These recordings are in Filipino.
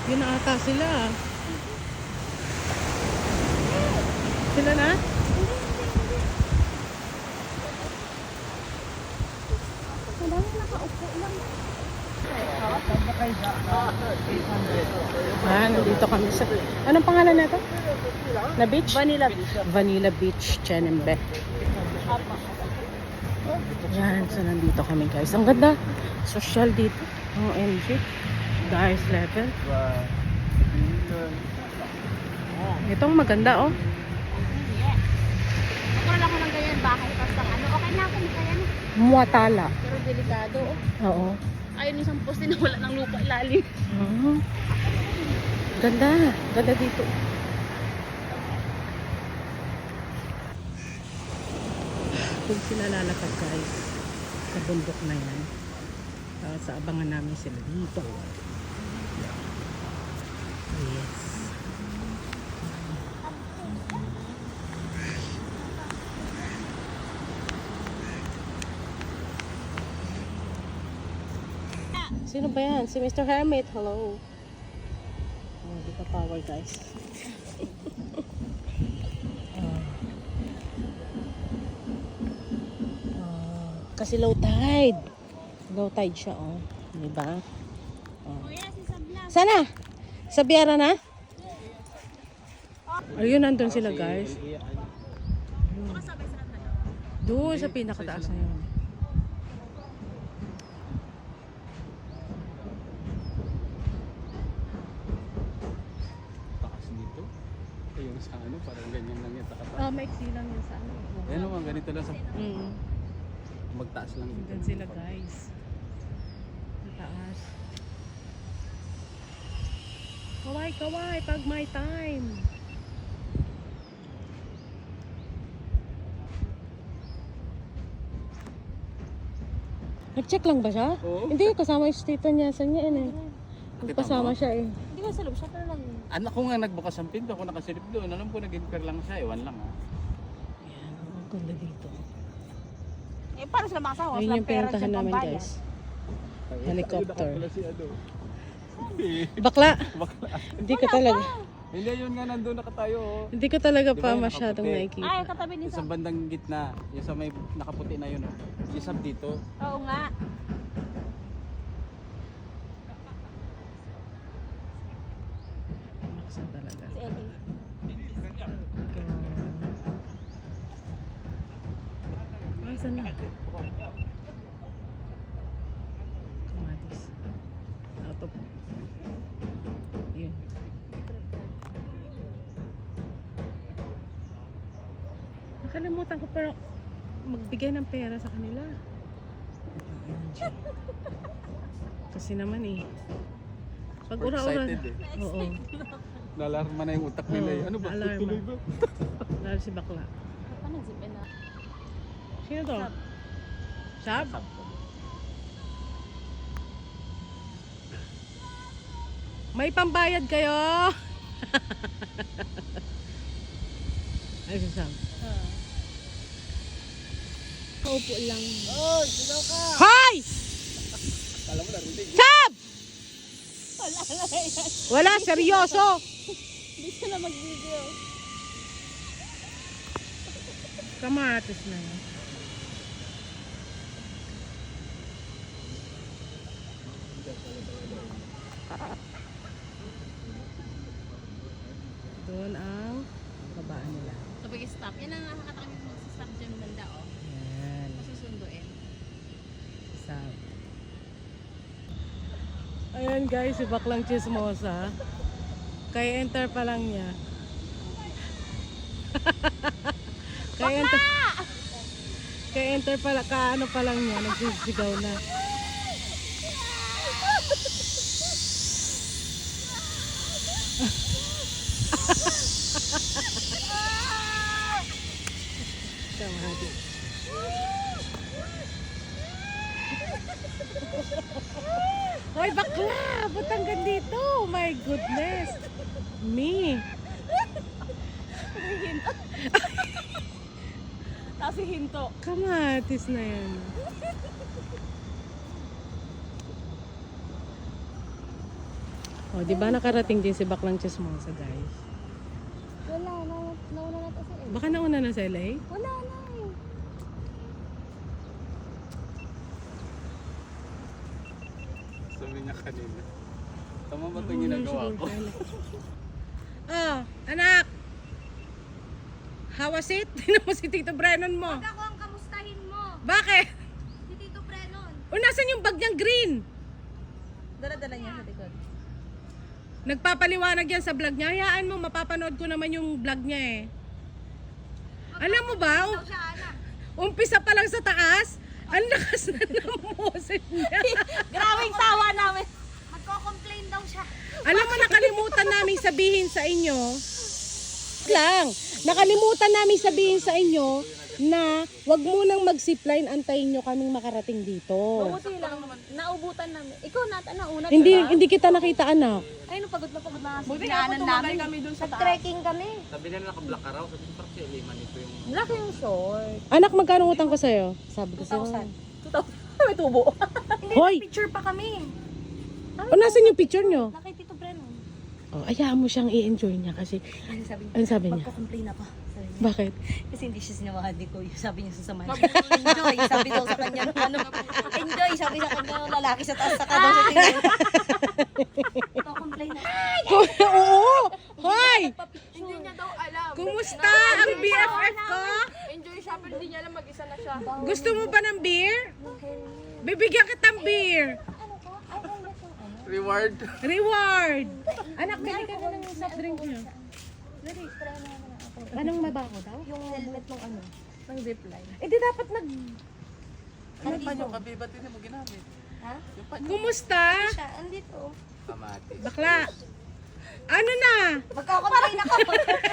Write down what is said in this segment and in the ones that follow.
Yun na ata sila. Sila na? Madami nakaupo lang. Nandito kami sa... Anong pangalan nito? Na beach? Vanilla Beach. Vanilla Beach, Chenembe. Yan, so nandito kami guys. Ang ganda. Social dito. OMG. Guys level. Itong maganda oh. Ako lang ko ng ganyan bahay. Basta ano, okay na ako kaya na. Muatala. Pero delikado. Oo. Ayun isang poste na wala ng lupa ilalim. Ganda. Ganda dito. Kung sila lalakad guys sa bundok na yan, sa abangan namin sila dito. Yes. Sino ba yan? Si Mr. Hermit. Hello. Oh, di pa power guys. Kasi low tide. Low tide siya oh. Di ba? Oh. Kuya, si Sabla. Sana? Sa Biara na? Ayun, nandun sila guys. Makasabay sa ano? Doon sa pinakataas na yun. Takas nito. Yung sa ano, parang ganyan lang yung takata. Maiksi lang yun sa ano. Yan naman, ganito lang sa magtaas lang dito. Nandun sila guys. Sa taas. Kaway, kaway, pag my time. Nag-check lang ba siya? Oo. Hindi, kasama yung tita niya. Saan niya yun eh? Kasama siya eh. Hindi ko sa loob siya pero lang. Anak ko nga nagbukas ang pinto, ako nakasilip doon. Alam ko nag-inquire lang siya, ewan lang ha. Ayan, ang ganda dito. Eh paano sila makasawa? Ayun yung pinuntahan namin guys. Helicopter. Ayun, si ano. Bakla! Bakla. Hindi ko talaga. Hindi, yun nga nandun nakatayo. Oh. Hindi ko talaga Di ba pa yung masyadong nakaputi? Ay, nakikita. katabi ni Yung sa Sab. bandang gitna, yung sa may nakaputi na yun. Oh. Si Sab dito. Oo nga. Naksan talaga. Si Ellie. Ay, saan na? Kamatis. Out of... Yun. Nakalimutan ko pero magbigay ng pera sa kanila. Kasi naman eh. Pag ura-ura. Excited eh. Oo. Nalarma na yung utak nila eh. Oo, Ano ba? naalarma. Tuloy ba? Lalo si bakla. Paano zipin na? Sino to? Sab? May pambayad kayo? Ay, si Sab. Kaupo lang. Hoy! Alam mo narinig. Sab! Wala na yan. Wala, seryoso. Hindi siya na mag-video. Kamatis na yan. Doon ang babaan nila. Kapag stop, yan ang nakakatakot mo sa stop dyan banda oh. Yan. Masusunduin. Sab. Ayan guys, si Baklang Chismosa. Kaya enter pa lang niya. Kaya enter pa lang, kaano pa lang niya, nagsisigaw na. Kamahati. Hoy bakla! Ba't hanggang dito? Oh my goodness! Me! Tapos hinto. Kamatis na yan. O, di ba nakarating din si Baklang Chismosa, guys? Wala, nauna na kasi eh. Baka nauna na sa LA? Wala na eh. Sabi niya kanina. Tama ba itong ginagawa ko? Oh, anak! How was it? Tingnan mo si Tito Brennan mo. Huwag ako ang kamustahin mo. Bakit? Si Tito Prenon. O, nasan yung bag niyang green? Dala-dala niya sa likod. Nagpapaliwanag yan sa vlog niya. Hayaan mo, mapapanood ko naman yung vlog niya eh. Alam mo ba, Daw siya, anak. umpisa pa lang sa taas, ang lakas na ng boses niya. Grabing tawa namin. Magko-complain daw siya. Alam mo, nakalimutan namin sabihin sa inyo, nakalimutan namin sabihin sa inyo na wag munang mag-zipline, antayin nyo kaming makarating dito. Buti lang. Naubutan namin. Ikaw nauna. Hindi kita nakita, anak. Ay, no, pagod na pagod na. Buti nga po tumagal kami dun sa taas. Nag-trekking kami. Sabi nila naka-black ka raw. Sabi ko parang siya liman ito yung... Laki yung short. Anak, magkano utang ko sa'yo? Sabi ko sa'yo. 2,000. May tubo. Hoy! Picture pa kami. O, nasan yung picture nyo? Laki Tito Prenon. O, ayaan mo siyang i-enjoy niya kasi, ano sabi niya? Magko-complain ako. Sabi niya. Bakit? Kasi hindi siya sinamahan ni Kuya. Sabi niya sa samahan. Enjoy. Sabi daw sa kanya ng ano. Enjoy. Sabi sa kanya ng lalaki sa taas. Saka daw sa tingin. Magko-complain ako. Oo! Hoy! Hindi niya daw alam. Kumusta ang BFF ko? Enjoy siya pero hindi niya alam mag-isa na siya. Gusto mo ba ng beer? Bibigyan kitang beer. Reward. Reward! Anak, bili ka na ng soft drink niyo. Anong mabaho daw? Yung helmet ng ano. Ng zipline. Eh di dapat nag... Ano pa yung kabi? Ba't hindi mo ginamit? Ha? Yung pa Kumusta? Siya, andito. kamatis. Bakla. Ano na? Magko-complain ako.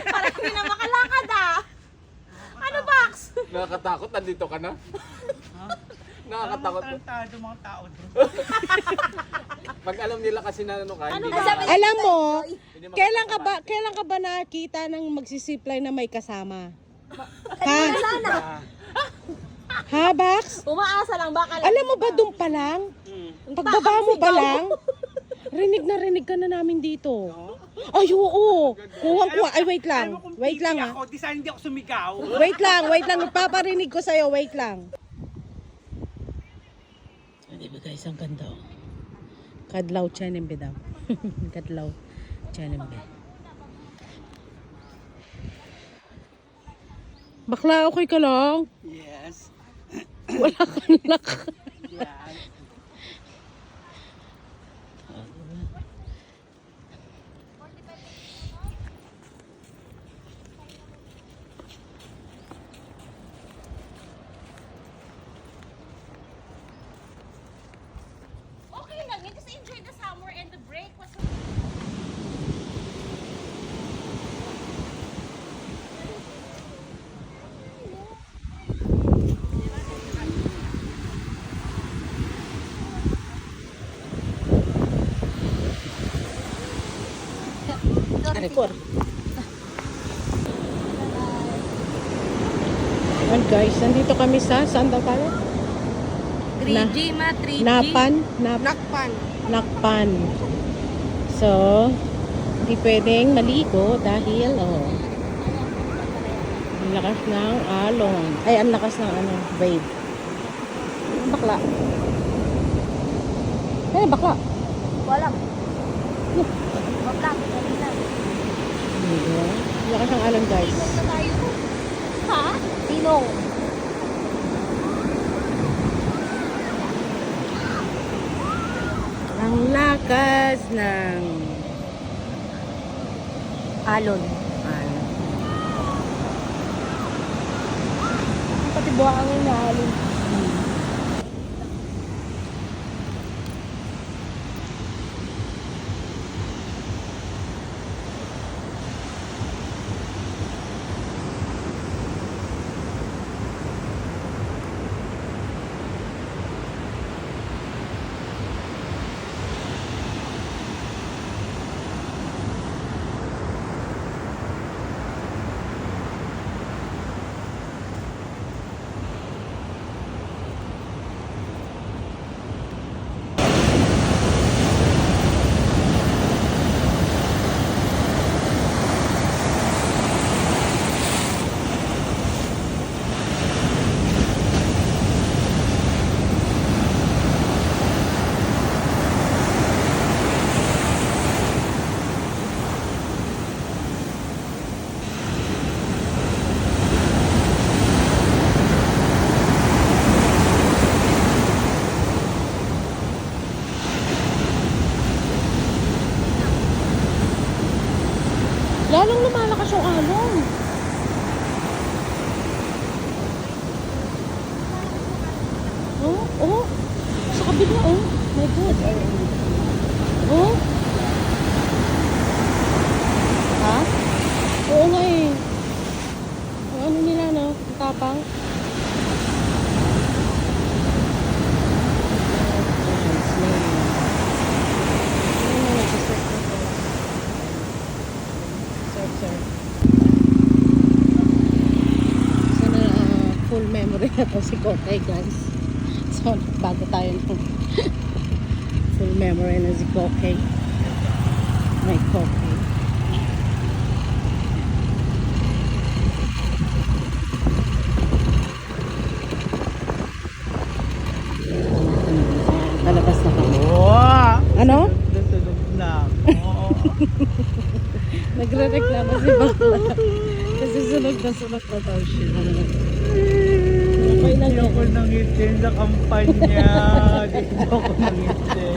Parang hindi na makalakad ah. Ano box? Nakakatakot, nandito ka na? Nakakatakot. Tarantado mga tao doon. Pag alam nila kasi na ano ka, hindi Ang sabi- Alam mo, hindi kailan ka ba nakita ng magsisipline na may kasama? Ha? Ha, Bax? Umaasa lang baka lang. Alam mo ba doon pa lang? Pagbaba mo pa lang? Rinig na rinig ka na namin dito. Ay, oo. Kuha. Ay, wait lang. Wait lang, ha. Ako, di sana hindi ako sumigaw. Wait lang. Nagpaparinig ko sa'yo. Wait lang. Di ba guys, ang ganda, oh. Kadlaw Chenembe daw. Kadlaw Chenembe. Bakla, okay ka lang? Yes. Wala kang lak. Yan. Okay lang. Just enjoy the summer and the break. Record. Ayan guys, nandito kami sa, saan daw tayo? 3G ma, 3G. Nakpan. So, hindi pwedeng maligo dahil, ang lakas ng alon. Ay, ang lakas ng wave. Bakla. Ay, bakla. Wala. Wala. Diba? Ang lakas ng alon guys. Na tayo. Ha? Sinong? Ang lakas ng Alon. alon. Pati buhangin na alon. Lalong lumalakas yung alon. Oh, oh. Sa kabila, oh. My God. Oh. Ha? Oo nga eh. Yung ano nila, no? Ang tapang. Sana full memory na to si Kokay, guys. So, bago tayo ng full memory na si Kokay. May Kokay. Palabas na kami. Wow! Ano? Natulog na ako. Nagre-reklamo si Bakla. Kasi sunog na daw siya. Okay na Hindi ako nangitim sa kampanya. Hindi ako nangitim.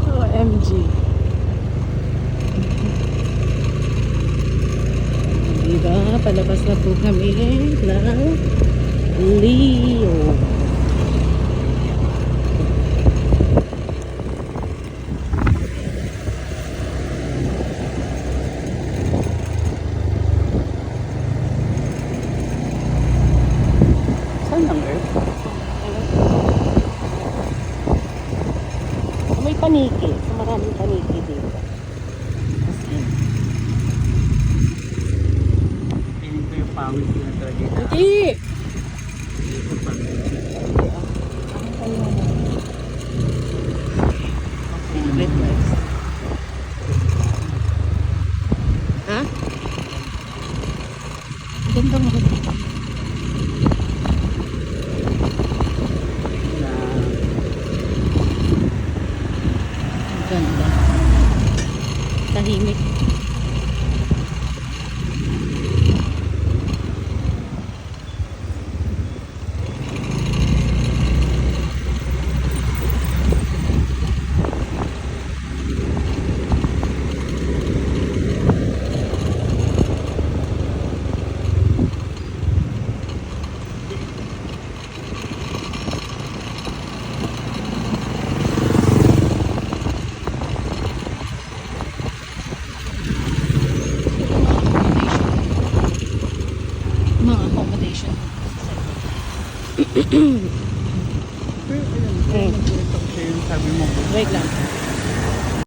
OMG. Diba? Palabas na po kami ng Leo. Saan ang Earth? May paniki. Maraming paniki dito. As in. Piling ko yung pawis ko na talaga. Hindi! Ha? Ganda mo. Ganda. Tahimik. Mga accommodation. Pero alam ko, nagkwento ko sa'yo yung sabi mo. Wait lang.